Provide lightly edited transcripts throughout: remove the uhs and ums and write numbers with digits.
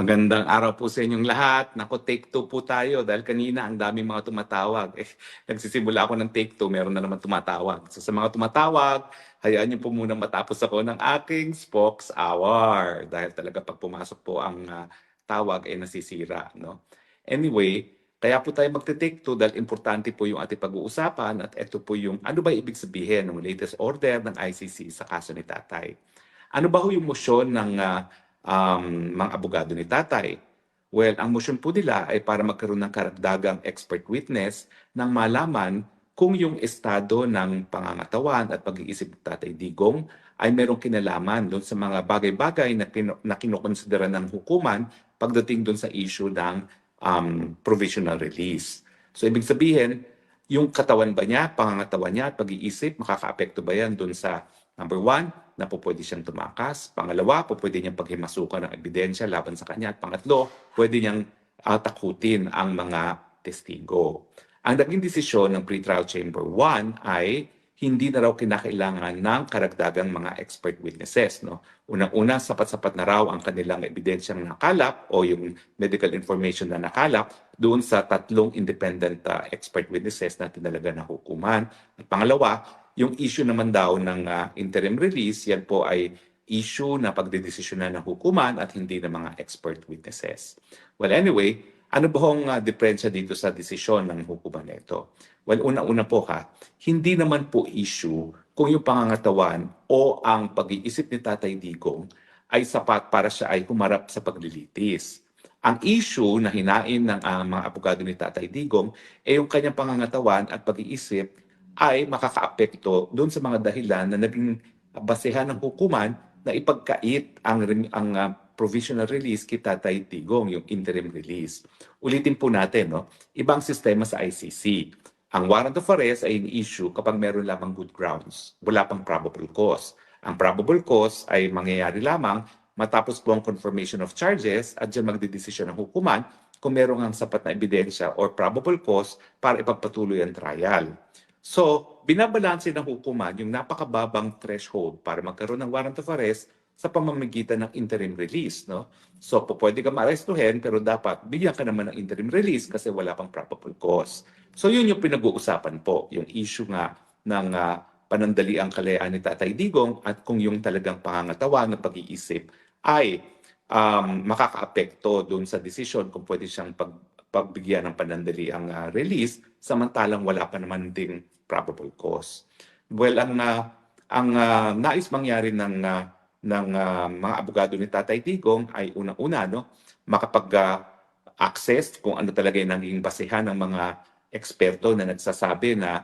Magandang araw po sa inyong lahat. Naku, take two po tayo dahil kanina ang daming mga tumatawag. Nagsisimula ako ng take two, meron na naman tumatawag. So sa mga tumatawag, hayaan niyo po munang matapos ako ng aking Spokes Hour. Dahil talaga pag pumasok po ang tawag ay nasisira. No? Anyway, kaya po tayo magte-take two dahil importante po yung ating pag-uusapan at ito po yung ano ba ibig sabihin ng latest order ng ICC sa kaso ni Tatay. Ano ba ho yung motion ng mga abogado ni Tatay? Well, ang motion po nila ay para magkaroon ng karagdagang expert witness nang malaman kung yung estado ng pangangatawan at pag-iisip ni Tatay Digong ay merong kinalaman doon sa mga bagay-bagay na kinukonsidera ng hukuman pagdating doon sa issue ng provisional release. So, ibig sabihin, yung katawan ba niya, pangangatawan niya at pag-iisip, makakaapekto ba yan doon sa number one, na po pwede siyang tumakas. Pangalawa, po pwede niyang paghimasukan ng ebidensya laban sa kanya. At pangatlo, pwede niyang takutin ang mga testigo. Ang naging desisyon ng pretrial chamber 1 ay hindi na raw kinakailangan ng karagdagang mga expert witnesses. No? Unang-una, sapat-sapat na raw ang kanilang ebidensyang nakalap o yung medical information na nakalap doon sa tatlong independent expert witnesses na tinalaga na hukuman. At pangalawa, yung issue naman daw ng interim release, yan po ay issue na pagdedesisyonan ng hukuman at hindi ng mga expert witnesses. Well, anyway, ano ba hong diferensya dito sa desisyon ng hukuman na ito? Well, una-una po hindi naman po issue kung yung pangangatawan o ang pag-iisip ni Tatay Digong ay sapat para siya ay humarap sa paglilitis. Ang issue na hinain ng mga abogado ni Tatay Digong ay yung kanyang pangangatawan at pag-iisip ay makakaapekto doon sa mga dahilan na naging basehan ng hukuman na ipagkait ang provisional release kay Tatay Digong, yung interim release. Ulitin po natin, no? Ibang sistema sa ICC. Ang warrant of arrest ay in-issue kapag meron lamang good grounds, wala pang probable cause. Ang probable cause ay mangyayari lamang matapos po ang confirmation of charges at dyan magdedesisyon ng hukuman kung meron ang sapat na ebidensya or probable cause para ipagpatuloy ang trial. So, binabalanse ng hukuman yung napakababang threshold para magkaroon ng warrant of arrest sa pamamagitan ng interim release. No? So, pwede ka ma-arrestuhin pero dapat bigyan ka naman ng interim release kasi wala pang probable cause. So, yun yung pinag-uusapan po, yung issue nga ng panandaliang kalayaan ni Tatay Digong at kung yung talagang pangangatawan ng pag-iisip ay makakaapekto doon sa desisyon kung pwede siyang pagbigyan ng panandaliang release samantalang wala pa naman ding probable cause. Well, ang nais mangyari ng mga abogado ni Tatay Digong ay unang-una makapag-access kung ano talaga yung naging basehan ng mga eksperto na nagsasabi na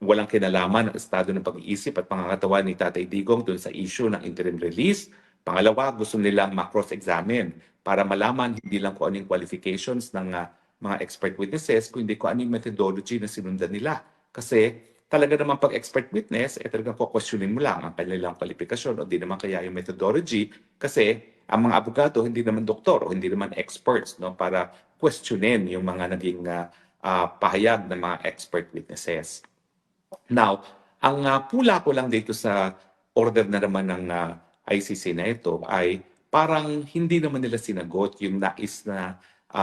walang kinalaman ang estado ng pag-iisip at pangangatawan ni Tatay Digong doon sa issue ng interim release. Pangalawa, gusto nilang ma-cross-examine para malaman hindi lang kung anong qualifications ng mga expert witnesses, kundi kung anong methodology na sinundan nila. Kasi talaga naman pag expert witness, talagang questionin mo lang ang kanilang kwalifikasyon o di naman kaya yung methodology kasi ang mga abogado hindi naman doktor o hindi naman experts no para questionin yung mga naging pahayag ng mga expert witnesses. Now, ang pula ko lang dito sa order na naman ng ICC na ito ay parang hindi naman nila sinagot yung nais na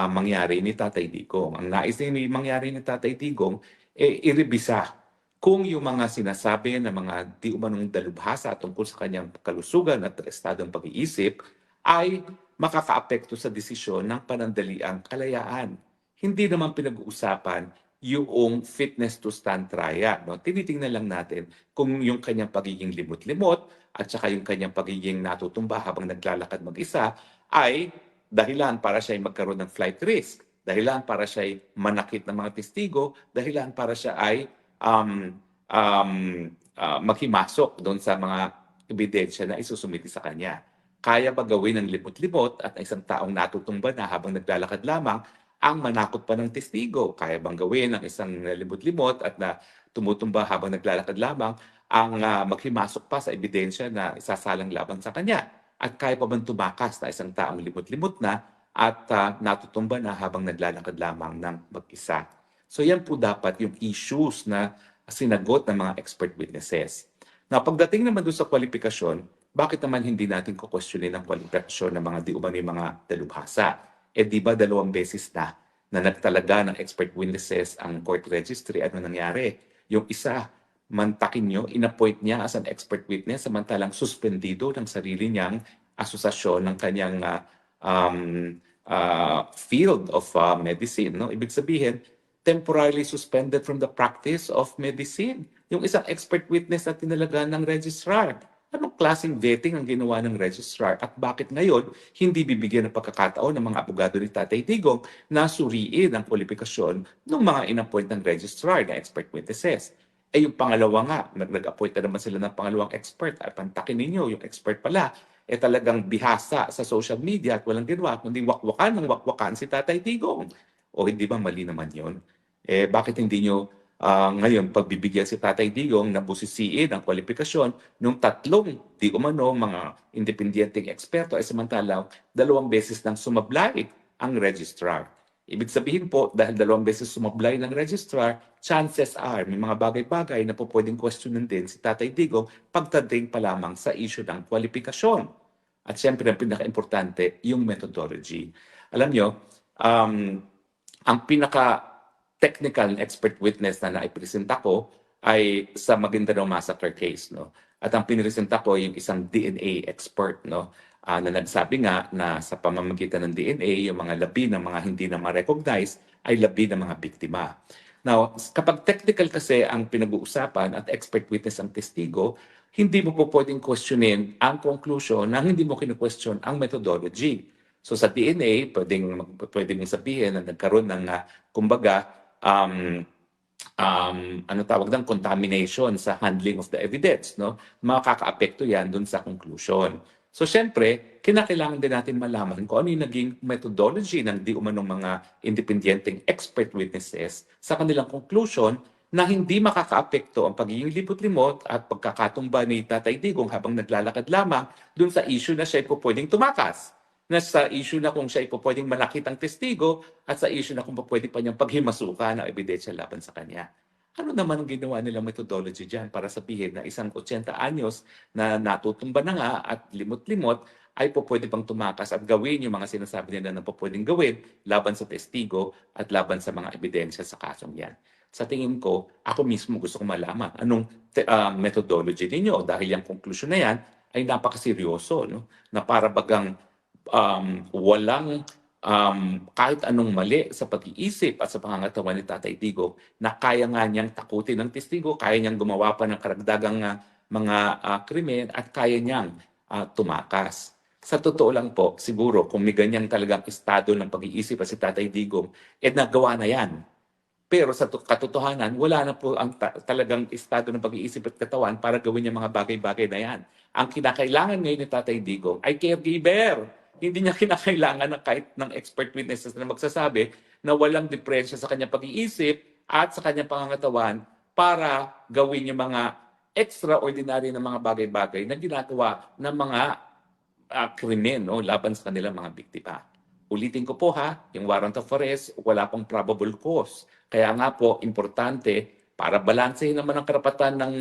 mangyari ni Tatay Digong. Ang nais na mangyari ni Tatay Digong, irebisa kung yung mga sinasabi na mga di umanong dalubhasa tungkol sa kanyang kalusugan at estadong pag-iisip ay makakaapekto sa desisyon ng panandaliang kalayaan. Hindi naman pinag-uusapan yung fitness to stand trial. No? Tinitingnan lang natin kung yung kanyang pagiging limot-limot at saka yung kanyang pagiging natutumba habang naglalakad mag-isa ay dahilan para siya ay magkaroon ng flight risk, dahilan para siya ay manakit ng mga testigo, dahilan para siya ay maghimasok doon sa mga ebidensya na isusumiti sa kanya. Kaya ba gawin ng limot-limot at isang taong natutumba na habang naglalakad lamang ang manakot pa ng testigo? Kaya bang gawin ng isang limot-limot at na tumutumba habang naglalakad lamang ang maghimasok pa sa ebidensya na isasalang laban sa kanya? At kaya pa bang tumakas na isang taong limot-limot na at natutumba na habang naglalakad lamang ng mag-isa? So yan po dapat yung issues na sinagot ng mga expert witnesses. Na pagdating naman doon sa kwalifikasyon, bakit naman hindi natin kukwestiyonin ang kwalifikasyon ng mga di umano'y mga dalubhasa? Eh di ba 2 beses na nagtalaga ng expert witnesses ang court registry, ano nangyari? Yung isa, mantakin nyo, inappoint niya as an expert witness samantalang suspendido ng sarili niyang asosasyon ng kanyang um, field of medicine. No? Ibig sabihin, temporarily suspended from the practice of medicine. Yung isang expert witness na tinalaga ng registrar. Anong klaseng vetting ang ginawa ng registrar at bakit ngayon hindi bibigyan ng pagkakataon ng mga abogado ni Tatay Digong na suriin ang kwalifikasyon ng mga inappoint ng registrar na expert witnesses? Eh yung pangalawa nga, nag-appoint na naman sila ng pangalawang expert at pantakin ninyo, yung expert pala, eh talagang bihasa sa social media at walang ginawa kundi wakwakan ng wakwakan si Tatay Digong. O hindi ba mali naman yon? Eh bakit hindi nyo ngayon pagbibigyan si Tatay Digong na busisiin ang kwalifikasyon ng tatlong di umano mga independenteng eksperto ay samantalang 2 beses nang sumablay ang registrar. Ibig sabihin po, dahil 2 beses sumablay ng registrar, chances are may mga bagay-bagay na po pwedeng questionin din si Tatay Digong pagdating pa lamang sa issue ng kwalifikasyon. At siyempre, ang pinaka-importante, yung methodology. Alam nyo, ang pinaka-technical expert witness na naipresenta ko ay sa Maguindanao Massacre case. No? At ang pinipresenta ko yung isang DNA expert no? Na nagsabi nga na sa pamamagitan ng DNA, yung mga labi ng mga hindi na ma-recognize ay labi ng mga biktima. Now, kapag technical kasi ang pinag-uusapan at expert witness ang testigo, hindi mo po pwedeng questionin ang conclusion na hindi mo kinu-question ang methodology. So sa DNA, pwedeng sabihin na nagkaroon ng, kumbaga, ano tawag ng contamination sa handling of the evidence. No? Makaka-apekto yan dun sa conclusion. So siyempre, kinakailangan din natin malaman kung ano yung naging methodology ng di umanong mga independenteng expert witnesses sa kanilang conclusion na hindi makakaapekto ang pagiging libot-limot at pagkakatumba ni Tatay Digong habang naglalakad lamang dun sa issue na siya ay pwedeng tumakas, na sa issue na kung siya ay pwedeng malakit ang testigo at sa issue na kung pwede pa niyang paghimasukan ang ebidensya laban sa kanya. Ano naman ang ginawa nilang methodology dyan para sabihin na isang 80 anyos na natutumba na nga at limot-limot ay pwede pang tumakas at gawin yung mga sinasabi nila na pwedeng gawin laban sa testigo at laban sa mga ebidensya sa kasong yan. Sa tingin ko, ako mismo gusto kong malaman anong methodology ninyo dahil yung conclusion na yan ay napakaseryoso, no? Na para bagang walang kahit anong mali sa pag-iisip at sa pangangatawan ni Tatay Digong na kaya nga niyang takutin ng testigo, kaya niyang gumawa pa ng karagdagang mga krimen at kaya niyang tumakas. Sa totoo lang po, siguro kung may ganyang talagang estado ng pag-iisip at si Tatay Digong, nagawa na yan. Pero sa katotohanan, wala na po ang talagang estado ng pag-iisip at katawan para gawin yung mga bagay-bagay na yan. Ang kinakailangan ngayon ni Tatay Digong ay caregiver. Hindi niya kinakailangan ng kahit ng expert witnesses na magsasabi na walang diferensya sa kanyang pag-iisip at sa kanyang pangangatawan para gawin yung mga extraordinary na mga bagay-bagay na ginagawa ng mga krimen no, laban sa kanilang mga biktima. Ulitin ko po yung warrant of arrest, wala pong probable cause. Kaya nga po, importante para balansehin naman ang karapatan ng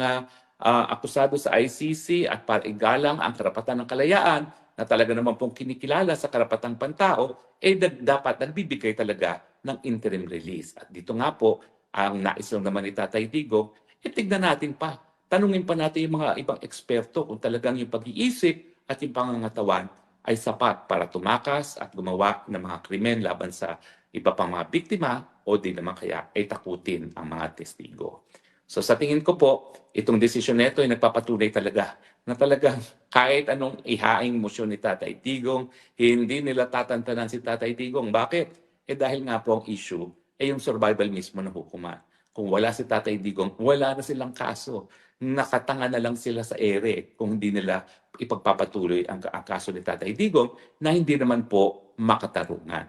akusado sa ICC at para igalang ang karapatan ng kalayaan na talaga naman pong kinikilala sa karapatang pantao, dapat nagbibigay talaga ng interim release. At dito nga po, ang nais lang naman ni Tatay Digong, tignan natin pa. Tanungin pa natin yung mga ibang eksperto kung talagang yung pag-iisip at yung pangangatawan ay sapat para tumakas at gumawa ng mga krimen laban sa iba pang mga biktima o di naman kaya ay takutin ang mga testigo. So sa tingin ko po, itong desisyon nito ay nagpapatunay talaga na talagang kahit anong ihaing motion ni Tatay Digong, hindi nila tatantanan si Tatay Digong. Bakit? Dahil nga po ang issue ay yung survival mismo ng hukuman. Kung wala si Tatay Digong, wala na silang kaso. Nakatanga na lang sila sa ere kung hindi nila ipagpapatuloy ang kaso ni Tatay Digong na hindi naman po makatarungan.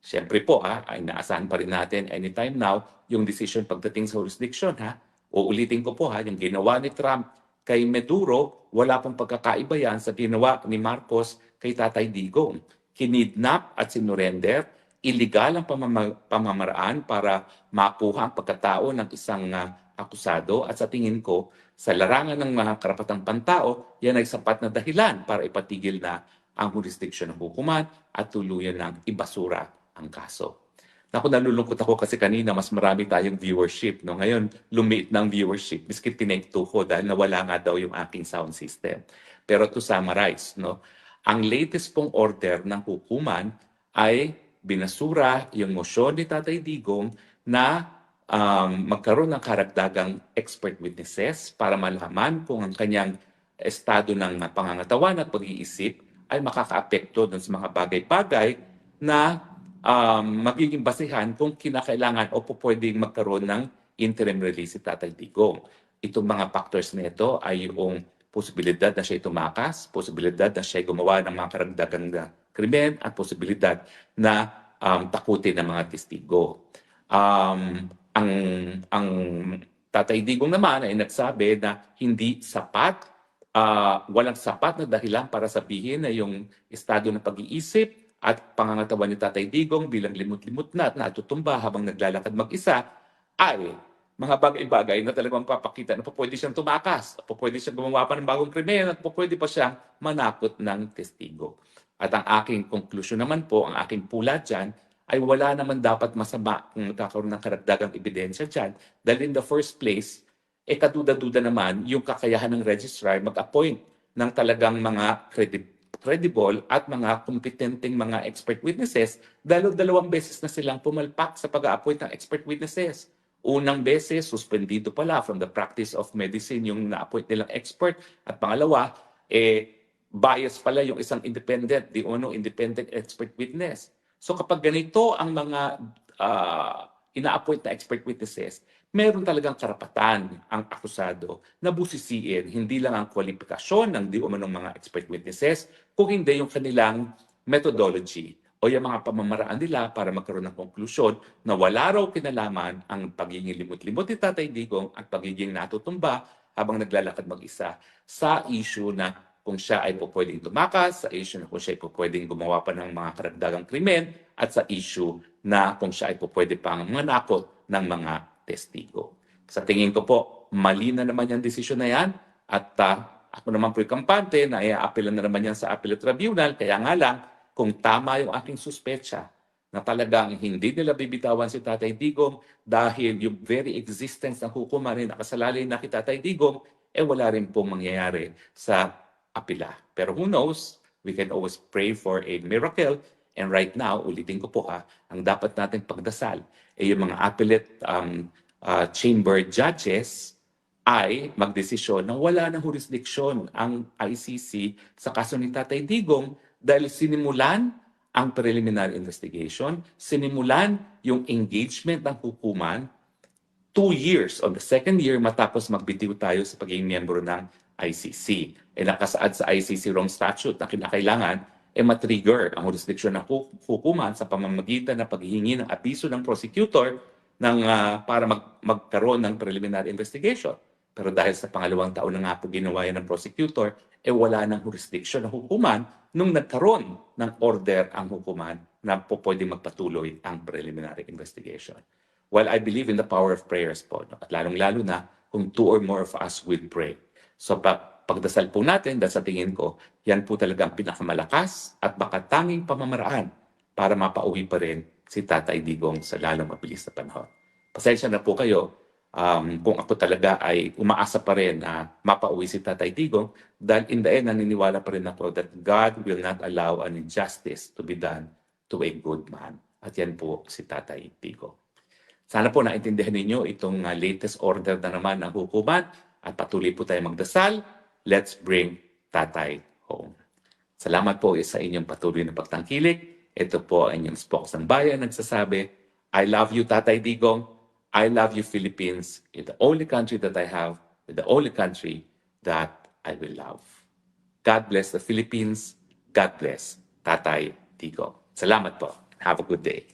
Siyempre po, ay naasahan pa rin natin anytime now yung decision pagdating sa jurisdiction. Uulitin ko po, yung ginawa ni Trump kay Maduro, wala pong pagkakaiba yan sa ginawa ni Marcos kay Tatay Digong. Kinidnap at sinurrender, illegal ang pamamaraan para makuha ang pagkatao ng isang akusado at sa tingin ko, sa larangan ng mga karapatang pantao, yan ay sapat na dahilan para ipatigil na ang jurisdiction ng hukuman at tuluyan ng ibasura ang kaso. Naku, nalulungkot ako kasi kanina mas marami tayong viewership. No? Ngayon, lumiit na ang viewership. Miski tinake 2 ko dahil nawala nga daw yung aking sound system. Pero to summarize, no? Ang latest pong order ng hukuman ay binasura yung motion ni Tatay Digong na magkaroon ng karagdagang expert witnesses para malaman kung ang kanyang estado ng pangangatawan at pag-iisip ay makakaapekto dun sa mga bagay-bagay na magiging basihan kung kinakailangan o pwedeng magkaroon ng interim release si Tatay Digong. Itong mga factors na ito ay yung posibilidad na siya tumakas, posibilidad na siya gumawa ng mga karagdagang krimen, at posibilidad na takutin ng mga testigo. Ang Tatay Digong naman ay nagsabi na hindi sapat, walang sapat na dahilan para sabihin na yung estado ng pag-iisip at pangangatawan ni Tatay Digong bilang limot-limot na at natutumba habang naglalakad mag-isa ay mga bagay-bagay na talagang papakita na pwede siyang tumakas, pwede siyang gumawa pa ng bagong krimen, at pwede pa siyang manakot ng testigo. At ang aking konklusyon naman po, ang aking pula dyan, ay wala naman dapat masama kung nagkakaroon ng karagdagang ebidensya dyan. Dahil in the first place, kaduda-duda naman yung kakayahan ng registrar mag-appoint ng talagang mga credible at mga kompetenteng mga expert witnesses dahil dalawang beses na silang pumalpak sa pag-appoint ng expert witnesses. Unang beses, suspendido pala from the practice of medicine yung na-appoint nilang expert. At pangalawa, bias pala yung isang independent expert witness. So kapag ganito ang mga ina-appoint na expert witnesses, meron talagang karapatan ang akusado na busisiin hindi lang ang kwalifikasyon ng di umanong mga expert witnesses, kung hindi yung kanilang methodology o yung mga pamamaraan nila para magkaroon ng konklusyon na wala raw kinalaman ang pagiging limot-limot ni Tatay Digong at pagiging natutumba habang naglalakad mag-isa sa issue na kung siya ay pwedeng tumakas, sa issue na kung siya ay pwedeng gumawa pa ng mga karagdagang krimen, at sa issue na kung siya ay pwede pang manakot ng mga testigo. Sa tingin ko po, mali na naman yung desisyon na yan at ako naman po'y kampante na i-appeal na naman yan sa appellate tribunal. Kaya nga lang, kung tama yung aking suspecha na talagang hindi nila bibitawan si Tatay Digong dahil yung very existence ng hukuman rin nakasalalay na kay Tatay Digong, wala rin pong mangyayari sa apila. Pero who knows, we can always pray for a miracle. And right now, ulitin ko po ang dapat natin pagdasal yung mga appellate chamber judges ay magdesisyon na wala ng jurisdiction ang ICC sa kaso ni Tatay Digong dahil sinimulan ang preliminary investigation, sinimulan yung engagement ng hukuman 2 years. On the second year, matapos magbitiw tayo sa pagiging miyembro ng ICC. Nakasaad sa ICC Rome Statute na kinakailangan matrigger ang jurisdiction ng hukuman sa pamamagitan ng paghihingi ng abiso ng prosecutor para magkaroon ng preliminary investigation. Pero dahil sa pangalawang taon na nga po ginawa yan ng prosecutor, wala ng jurisdiction ng hukuman nung nagkaroon ng order ang hukuman na pwedeng magpatuloy ang preliminary investigation. Well, I believe in the power of prayers po. At lalong-lalo na kung 2 or more of us will pray. So pagdasal po natin, dahil sa tingin ko, yan po talaga ang pinakamalakas at baka tanging pamamaraan para mapauwi pa rin si Tatay Digong sa lalong mabilis na panahon. Pasensya na po kayo kung ako talaga ay umaasa pa rin na mapauwi si Tatay Digong dahil in the end, naniniwala pa rin ako that God will not allow an injustice to be done to a good man. At yan po si Tatay Digong. Sana po naintindihan ninyo itong latest order na naman ng hukuman at patuloy po tayo magdasal. Let's bring Tatay home. Salamat po sa inyong patuloy na pagtangkilik. Ito po ang inyong spokesang bayan nagsasabi, I love you, Tatay Digong. I love you, Philippines. You're the only country that I have. You're the only country that I will love. God bless the Philippines. God bless Tatay Digong. Salamat po. Have a good day.